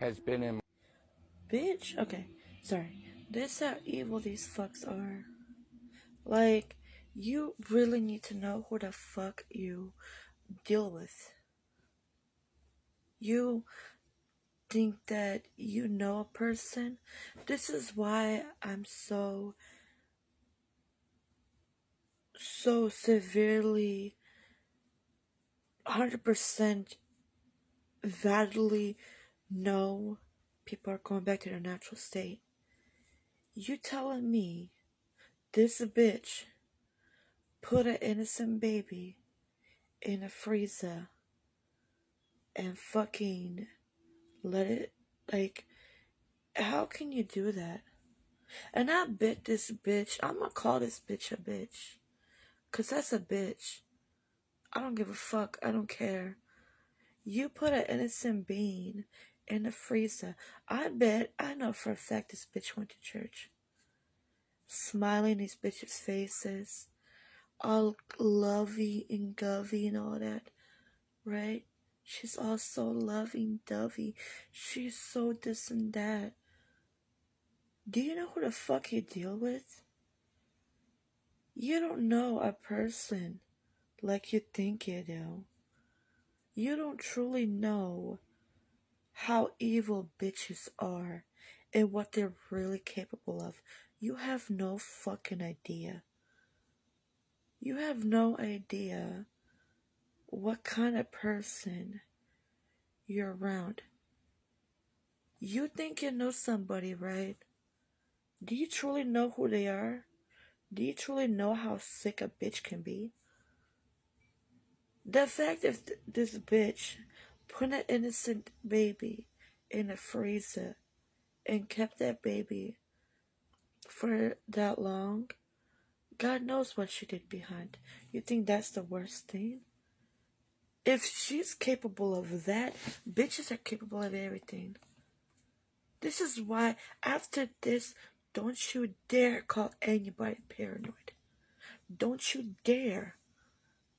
has been in. Bitch, okay, sorry. This how evil these fucks are. Like, you really need to know who the fuck you deal with. You think that you know a person. This is why I'm so severely 100% validly know people are going back to their natural state. You telling me this bitch put an innocent baby in a freezer and fucking let it, like, how can you do that? And I bet this bitch, I'm gonna call this bitch a bitch. Cause that's a bitch. I don't give a fuck. I don't care. You put an innocent being in the freezer. I know for a fact this bitch went to church. Smiling in these bitches' faces. All lovey and govey and all that. Right? She's all so loving dovey. She's so this and that. Do you know who the fuck you deal with? You don't know a person like you think you do. You don't truly know how evil bitches are and what they're really capable of. You have no fucking idea. You have no idea what kind of person you're around. You think you know somebody, right? Do you truly know who they are? Do you truly know how sick a bitch can be? The fact that this bitch put an innocent baby in a freezer and kept that baby for that long, God knows what she did behind. You think that's the worst thing? If she's capable of that, bitches are capable of everything. This is why, after this, don't you dare call anybody paranoid. Don't you dare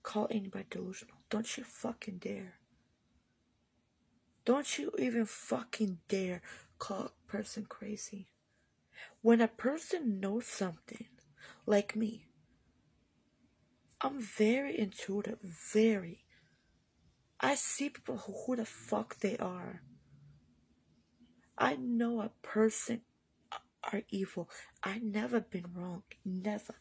call anybody delusional. Don't you fucking dare. Don't you even fucking dare call a person crazy. When a person knows something, like me, I'm very intuitive, very. I see people who the fuck they are. I know a person are evil. I never been wrong. Never.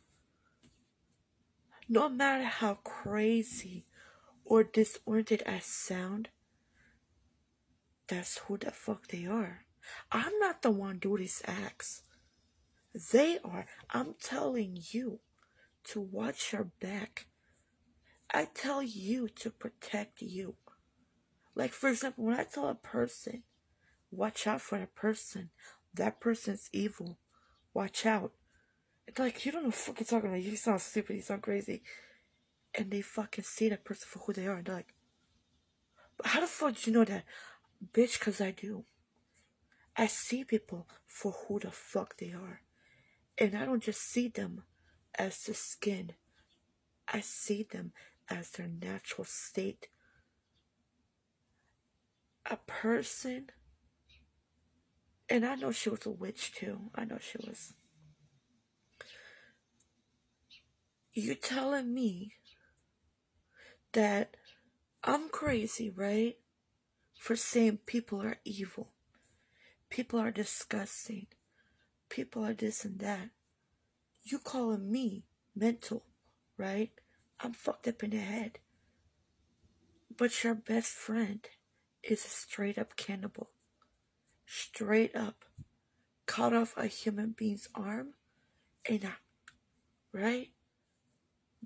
No matter how crazy or disoriented I sound, that's who the fuck they are. I'm not the one doing these acts. They are. I'm telling you to watch your back. I tell you to protect you. Like, for example, when I tell a person, watch out for that person's evil. Watch out. It's like, you don't know what the fuck you're talking about. You sound stupid. You sound crazy. And they fucking see that person for who they are. And they're like, but how the fuck do you know that? Bitch, because I do. I see people for who the fuck they are. And I don't just see them as the skin. I see them as their natural state. A person, and I know she was a witch too. I know she was. You telling me that I'm crazy, right? For saying people are evil. People are disgusting. People are this and that. You calling me mental, right? I'm fucked up in the head. But your best friend is a straight up cannibal. Straight up. Cut off a human being's arm and right?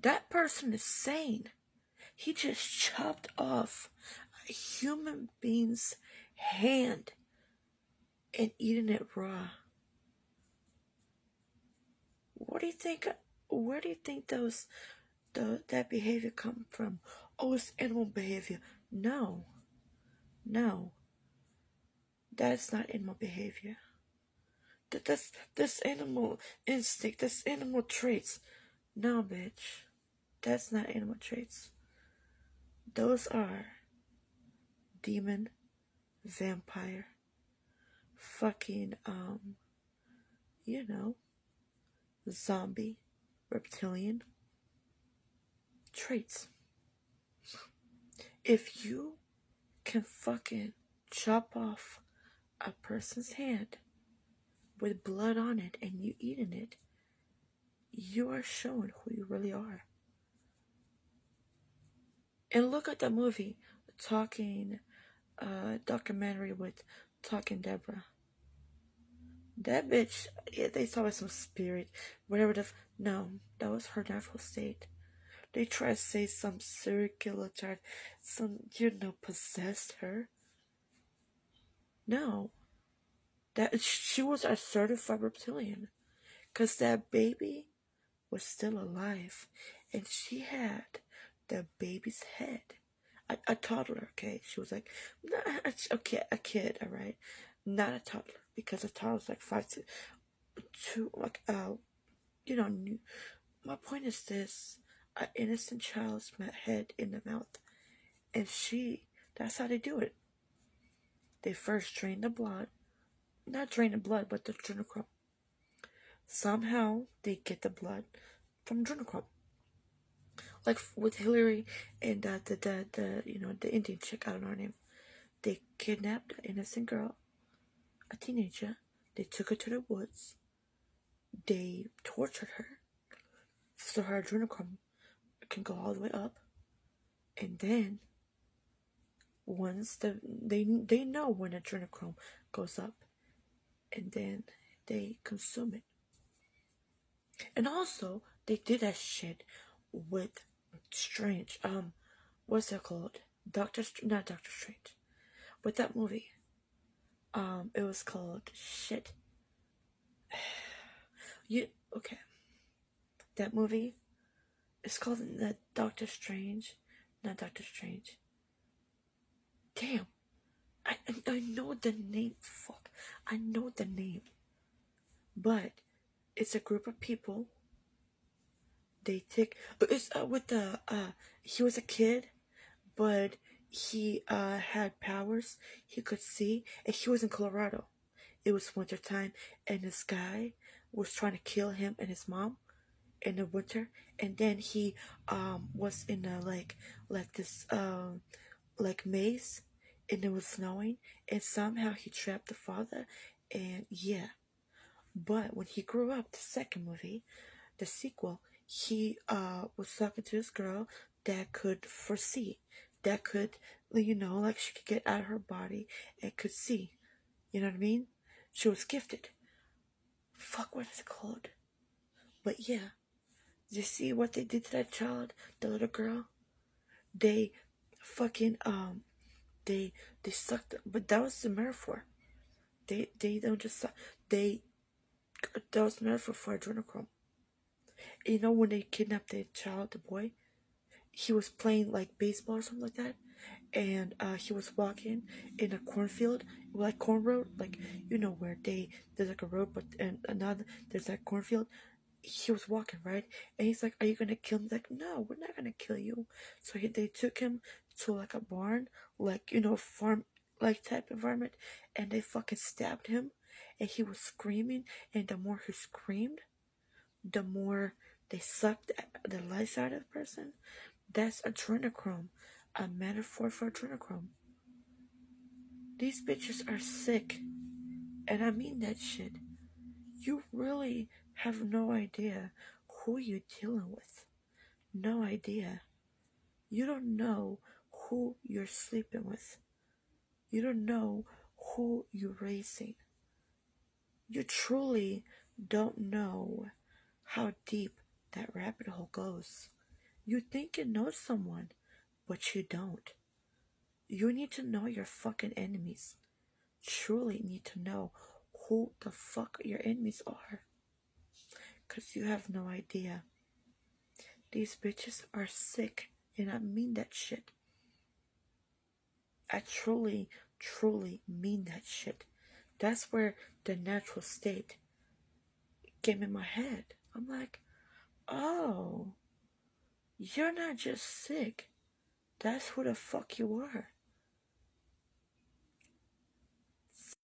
That person is sane. He just chopped off a human being's hand and eating it raw. What do you think? Where do you think that behavior come from? Oh, it's animal behavior. No, that's not animal behavior. That's animal instinct. That's animal traits. No, bitch, that's not animal traits. Those are demon, vampire, fucking, you know, zombie, reptilian traits. If you can fucking chop off a person's hand with blood on it and you eating it, you are showing who you really are. And look at the movie, Talking, documentary with Talking Deborah. That bitch, yeah, they saw some spirit, whatever no, that was her natural state. They try to say some serial killer tried, possessed her. No, that she was a certified reptilian, cause that baby was still alive, and she had the baby's head. A toddler, okay? She was like, okay, a kid, all right, not a toddler, because a toddler's like 5 to 2, like new. My point is this: an innocent child's head in the mouth, and that's how they do it. They first drain the blood, not drain the blood, but the adrenochrome. Somehow they get the blood from adrenochrome. Like with Hillary and the Indian chick, I don't know her name. They kidnapped an innocent girl, a teenager. They took her to the woods. They tortured her, so her adrenochrome can go all the way up. And then, once they know when adrenochrome goes up, and then they consume it. And also, they did that shit with Strange. What's that called? Not Doctor Strange. With that movie. It was called shit. Okay. That movie is called Doctor Strange. Not Doctor Strange. Damn. I know the name. Fuck. I know the name. But it's a group of people. They take. It's with the. He was a kid, but he had powers. He could see, and he was in Colorado. It was wintertime, and this guy was trying to kill him and his mom in the winter. And then he was in a like this like maze, and it was snowing, and somehow he trapped the father. And yeah, but when he grew up, the second movie, the sequel, he was talking to this girl that could foresee, that could, like she could get out of her body and could see. You know what I mean? She was gifted. Fuck, what is it called? But yeah, you see what they did to that child, the little girl? They fucking they sucked, but that was the metaphor. They don't just suck. That was the metaphor for adrenochrome. You know, when they kidnapped the child, the boy, he was playing like baseball or something like that, and he was walking in a cornfield, like corn road, like where there's like a road, but and another there's that cornfield. He was walking, right, and he's like, "Are you gonna kill me?" Like, "No, we're not gonna kill you." So they took him to like a barn, like farm like type environment, and they fucking stabbed him, and he was screaming, and the more he screamed, the more they sucked the life out of the person. That's adrenochrome, a metaphor for adrenochrome. These bitches are sick, and I mean that shit. You really have no idea who you're dealing with. No idea. You don't know who you're sleeping with. You don't know who you're raising. You truly don't know how deep that rabbit hole goes. You think you know someone, but you don't. You need to know your fucking enemies. Truly need to know who the fuck your enemies are. Because you have no idea. These bitches are sick, and I mean that shit. I truly, truly mean that shit. That's where the natural state came in my head. I'm like, oh, you're not just sick. That's who the fuck you are.